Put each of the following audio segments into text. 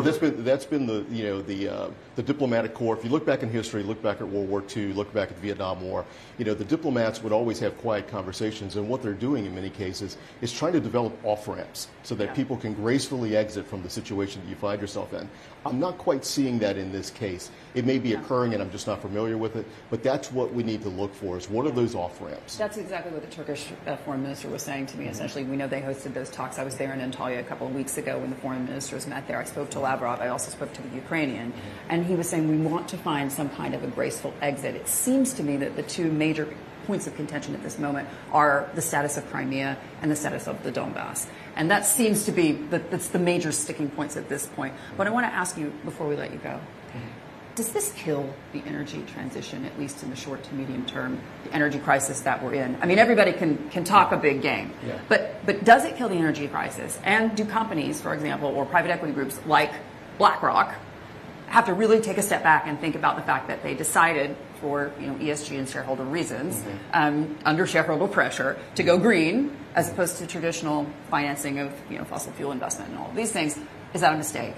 Well, that's been the diplomatic corps. If you look back in history, look back at World War II, look back at the Vietnam War, the diplomats would always have quiet conversations, and what they're doing in many cases is trying to develop off-ramps so that people can gracefully exit from the situation that you find yourself in. I'm not quite seeing that in this case. It may be occurring, and I'm just not familiar with it, but that's what we need to look for, is what are those off-ramps? That's exactly what the Turkish foreign minister was saying to me, essentially. We know they hosted those talks. I was there in Antalya a couple of weeks ago when the foreign ministers met there. I spoke to Lavrov. I also spoke to the Ukrainian. And he was saying we want to find some kind of a graceful exit. It seems to me that the two major points of contention at this moment are the status of Crimea and the status of the Donbass. And that seems to be that's the major sticking points at this point. But I want to ask you, before we let you go, does this kill the energy transition, at least in the short to medium term, the energy crisis that we're in? I mean, everybody can talk a big game, but does it kill the energy crisis? And do companies, for example, or private equity groups like BlackRock have to really take a step back and think about the fact that they decided for ESG and shareholder reasons, under shareholder pressure, to go green as opposed to traditional financing of fossil fuel investment and all of these things? Is that a mistake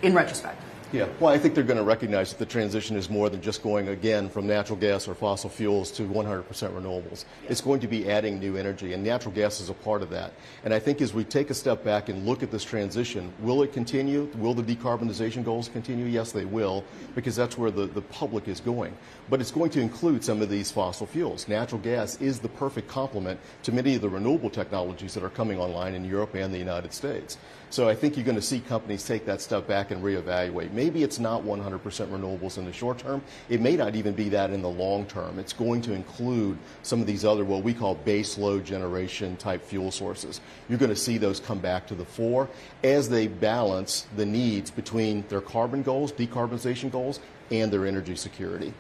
in retrospect? Yeah, well, I think they're going to recognize that the transition is more than just going, again, from natural gas or fossil fuels to 100% renewables. It's going to be adding new energy, and natural gas is a part of that. And I think as we take a step back and look at this transition, will it continue? Will the decarbonization goals continue? Yes, they will, because that's where the public is going. But it's going to include some of these fossil fuels. Natural gas is the perfect complement to many of the renewable technologies that are coming online in Europe and the United States. So I think you're going to see companies take that step back and reevaluate. Maybe it's not 100% renewables in the short term. It may not even be that in the long term. It's going to include some of these other, what we call base load generation type fuel sources. You're going to see those come back to the fore as they balance the needs between their carbon goals, decarbonization goals, and their energy security.